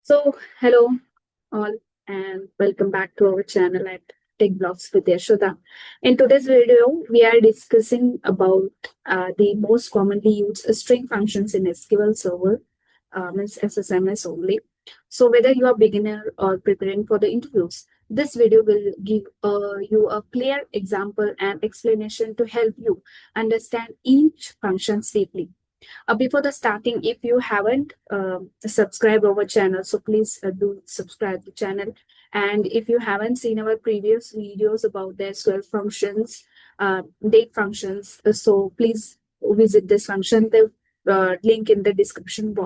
Hello all, and welcome back to our channel at Tech Blogs with Yashoda. In today's video, we are discussing about the most commonly used string functions in SQL Server, means SSMS only. So whether you are beginner or preparing for the interviews, this video will give you a clear example and explanation to help you understand each function deeply. Before the starting, if you haven't subscribed our channel, so please do subscribe the channel. And if you haven't seen our previous videos about the SQL functions, date functions, so please visit this function. The link in the description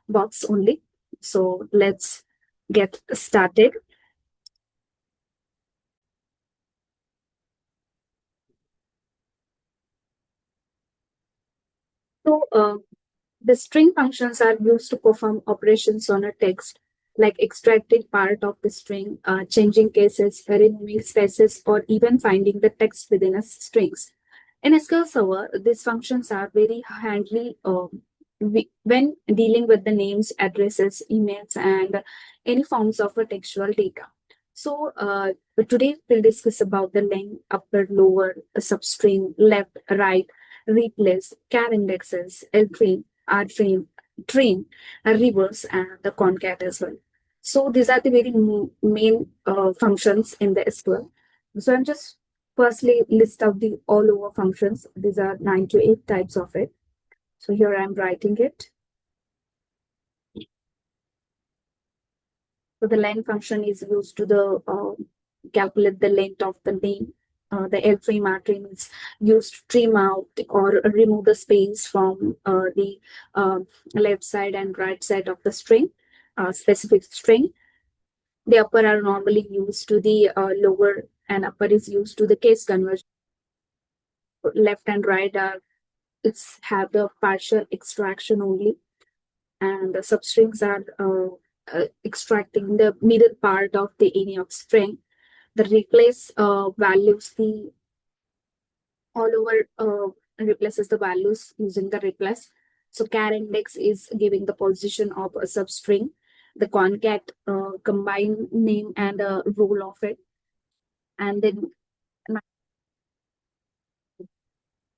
box only. So let's get started. So the string functions are used to perform operations on a text, like extracting part of the string, changing cases, removing spaces, or even finding the text within a strings. In SQL Server, these functions are very handy when dealing with the names, addresses, emails, and any forms of a textual data. Today we'll discuss about the length, upper, lower, substring, left, right, replace, char indexes, LTRIM, RTRIM, TRIM, reverse, and the CONCAT as well. So these are the very main functions in the SQL. So I'm just firstly list out the all over functions. These are 9 to 8 types of it. So here I'm writing it. So the len function is used to the calculate the length of the name. The LTRIM RTRIM is used to trim out or remove the space from the left side and right side of the string, specific string. The upper are normally used to the lower, and upper is used to the case conversion. Left and right are it's have the partial extraction only, and the substrings are extracting the middle part of the any of string. The replace values the all over replaces the values using the replace. So char index is giving the position of a substring. The concat combine name and role of it, and then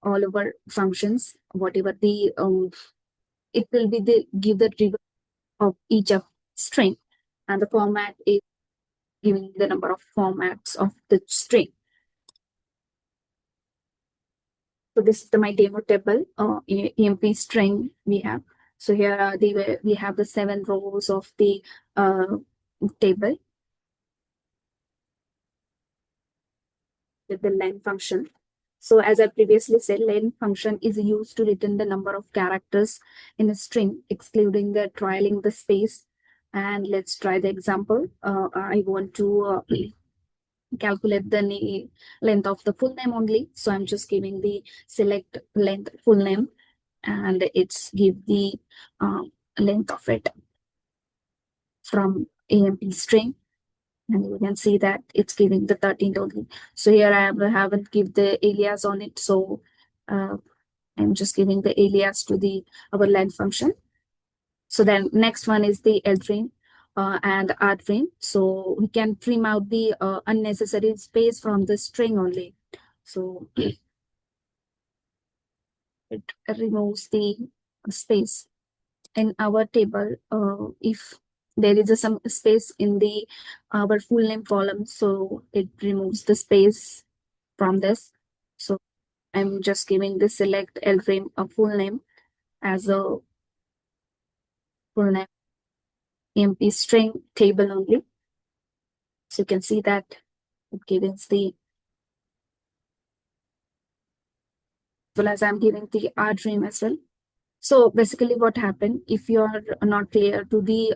all over functions, whatever the it will be the give the trigger of each of string, and the format is giving the number of formats of the string. So this is my demo table, EMP string we have. So here are we have the 7 rows of the table with the len function. So as I previously said, len function is used to return the number of characters in a string, excluding the trialing the space. And let's try the example. I want to calculate the length of the full name only. So I'm just giving the select length full name, and it's give the length of it from AMP string. And you can see that it's giving the 13 only. So here haven't give the alias on it. So I'm just giving the alias to the our len function. So then next one is the LTRIM and RTRIM. So we can trim out the unnecessary space from the string only. So it removes the space in our table. If there is some space in the our full name column, so it removes the space from this. So I'm just giving the select LTRIM a full name as a full name EMP string table only. So you can see that it gives the, well as I'm giving the RTRIM as well. So basically what happened, if you are not clear to the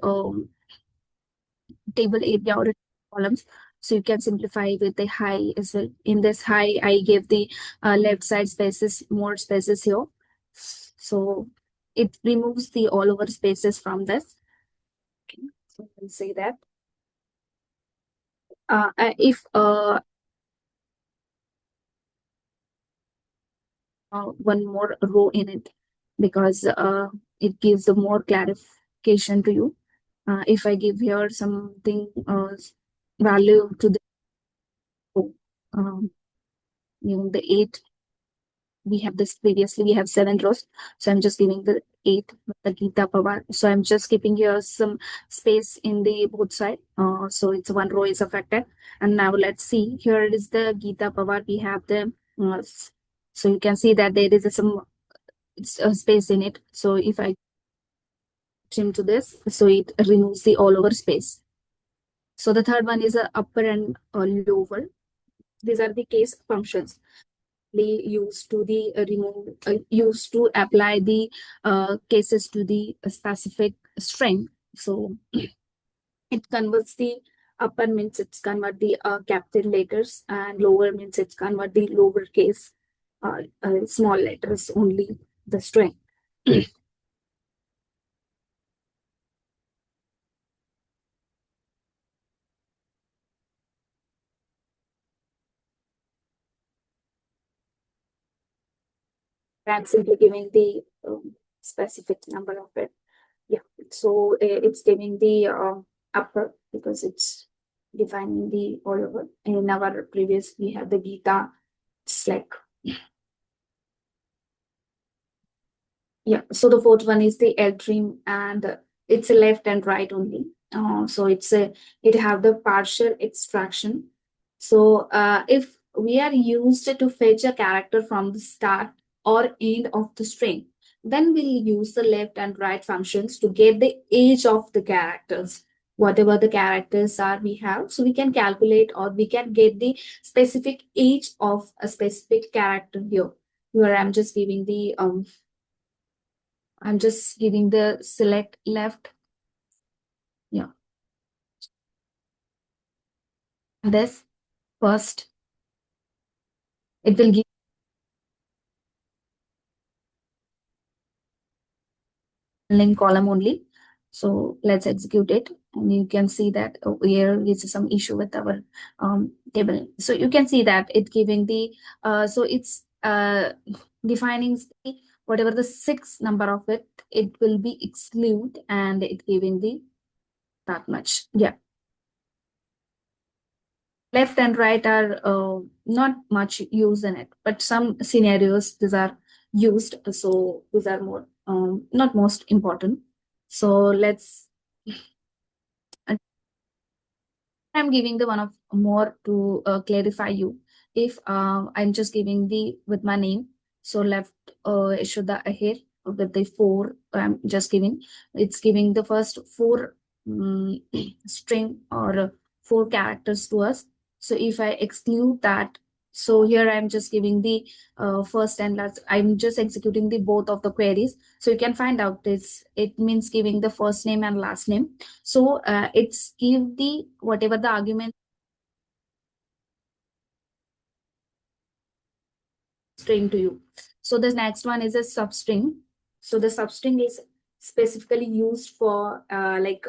table area or columns, so you can simplify with the high as well. In this high, I gave the left side spaces, more spaces here. So it removes the all over spaces from this. Okay, so you can say that. If one more row in it, because it gives the more clarification to you. If I give here something value to the um, the 8, we have this previously, we have 7 rows. So I'm just giving the 8 with the Gita Pawar. So I'm just keeping here some space in the both side. So it's 1 row is affected. And now let's see, here is the Gita Pawar. We have the, so you can see that there is some space in it. So if I trim to this, so it removes the all over space. So the third one is a upper and lower. These are the case functions used to the used to apply the cases to the specific string. So it converts the upper means it's convert the capital letters, and lower means it's convert the lowercase small letters only the string. I'm simply giving the specific number of it. Yeah, so it's giving the upper because it's defining the all over. In our previous, we have the Gita. It's like, yeah. So the fourth one is the LTRIM, and it's a left and right only. So it have the partial extraction. So if we are used to fetch a character from the start or end of the string, then we'll use the left and right functions to get the age of the characters. Whatever the characters are we have, so we can calculate or we can get the specific age of a specific character here. Here I'm just giving the select left. Yeah. This first, it will give link column only. So let's execute it. And you can see that here is some issue with our table. So you can see that it giving the, so it's defining the, whatever the 6 number of it, it will be exclude and it giving the that much. Yeah. Left and right are not much used in it, but some scenarios these are used. So these are more not most important. So let's. I'm giving the one of more to clarify you. If I'm just giving the with my name, so left should the here with the 4. I'm just giving it's giving the first 4 string or 4 characters to us. So if I exclude that, so here I'm just giving the first and last. I'm just executing the both of the queries. So you can find out this. It means giving the first name and last name. So it's give the whatever the argument string to you. So the next one is a substring. So the substring is specifically used for like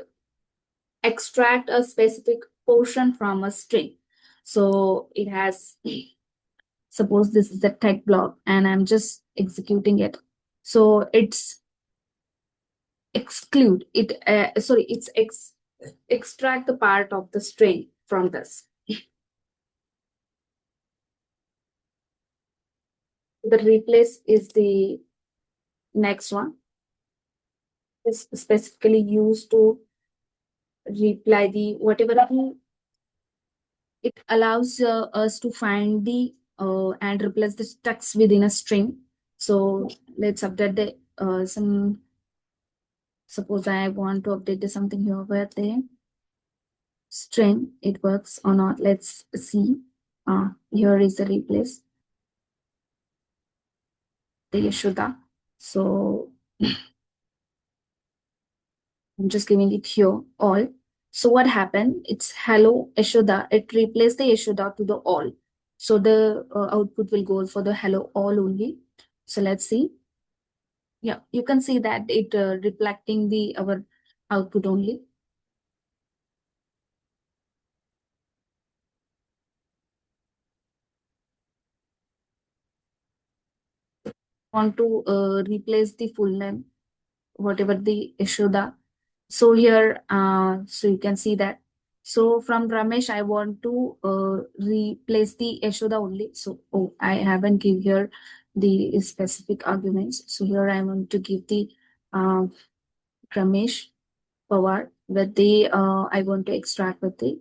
extract a specific portion from a string. So it has, suppose this is the tech block and I'm just executing it. So it's exclude it. Sorry, extract the part of the string from this. The replace is the next one. Is specifically used to reply the whatever it allows us to find the and replace the text within a string. So let's update the some. Suppose I want to update the something here where the string it works or not. Let's see. Here is the replace the Yashoda. So I'm just giving it here all. So what happened? It's hello Yashoda. It replaced the Yashoda to the all. So the output will go for the hello all only. So let's see. Yeah, you can see that it reflecting the our output only. Want to replace the full name, whatever the Yashoda. So here, so you can see that. So from Ramesh, I want to replace the Yashoda only. So I haven't give here the specific arguments. So here I want to give the uh, Ramesh Pawar with the I want to extract with the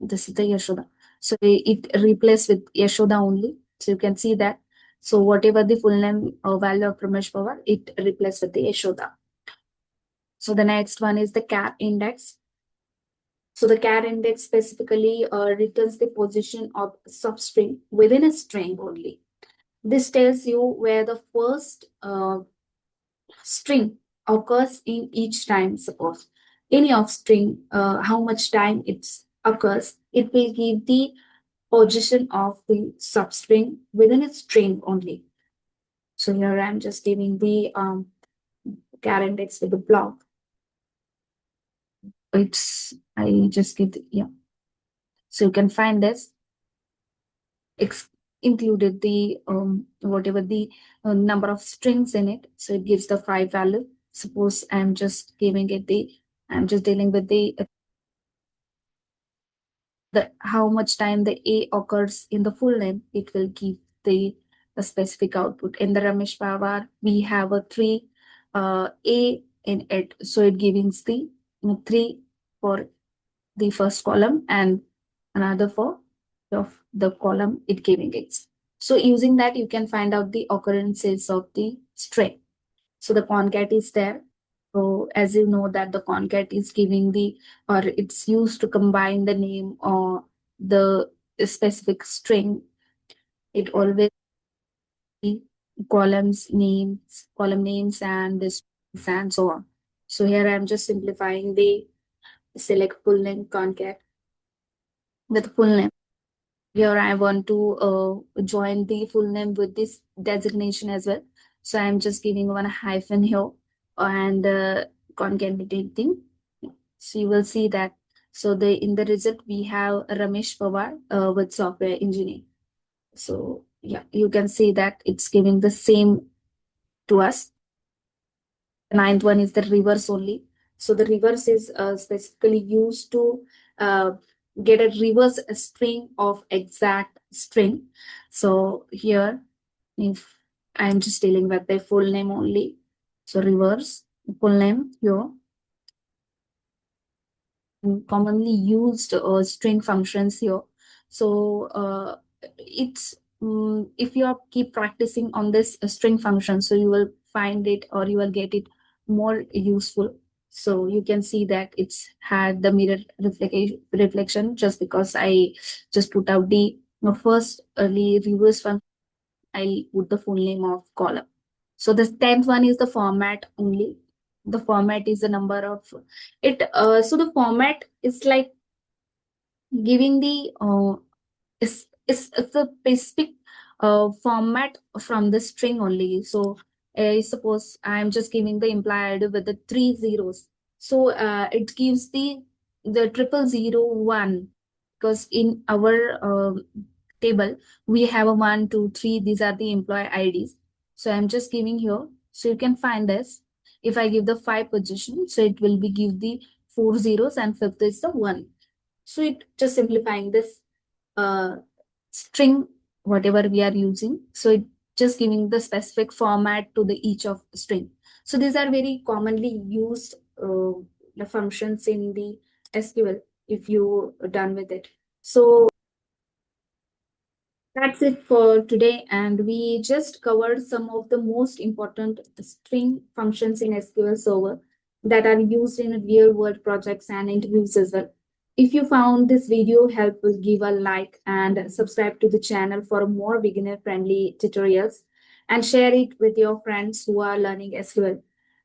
this is the Yashoda. So it replaced with Yashoda only. So you can see that. So whatever the full name value of Ramesh Pawar, it replaced with the Yashoda. So the next one is the CAR index. So the CAR index specifically returns the position of substring within a string only. This tells you where the first string occurs in each time. Suppose any of string, how much time it occurs, it will give the position of the substring within its string only. So here I'm just giving the CAR index with the block. I just give the. So you can find this included the whatever the number of strings in it. So it gives the 5 value. Suppose I'm just dealing with the how much time the A occurs in the full name. It will give the specific output. In the Ramesh Pawar, we have a 3 A in it. So it gives the 3 for the first column and another for of the column it giving it. So using that, you can find out the occurrences of the string. So the concat is there. So as you know that the concat is giving the, or it's used to combine the name or the specific string. It always be column names and the strings and so on. So here I'm just simplifying the select full name concat with full name. Here I want to join the full name with this designation as well. So I'm just giving one hyphen here and concatenating. So you will see that. So the in the result we have Ramesh Pawar with software engineer. So yeah, you can see that it's giving the same to us. The ninth one is the reverse only. So the reverse is specifically used to uh, get a reverse string of exact string. So here, if I'm just dealing with the full name only, so reverse full name here, commonly used string functions here. So it's if you are keep practicing on this string function, so you will find it or you will get it more useful. So you can see that it's had the mirror reflection just because I just put out the first early reverse function. I'll put the full name of column. So the 10th one is the format only. The format is the number of it. So the format is like giving the it's a specific format from the string only. So I suppose I'm just giving the implied with the 3 zeros. So it gives the 00001 because in our table we have a 1, 2, 3. These are the employee IDs. So I'm just giving here. So you can find this. If I give the 5 position, so it will be give the 4 zeros and fifth is the 1. So it just simplifying this uh, string, whatever we are using. So it just giving the specific format to the each of string. So these are very commonly used the functions in the SQL if you are done with it. So that's it for today, and we just covered some of the most important string functions in SQL Server that are used in real world projects and interviews as well. If you found this video helpful, give a like and subscribe to the channel for more beginner friendly tutorials and share it with your friends who are learning SQL.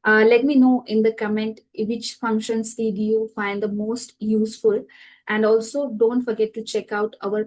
Let me know in the comment which functions did you find the most useful, and also don't forget to check out our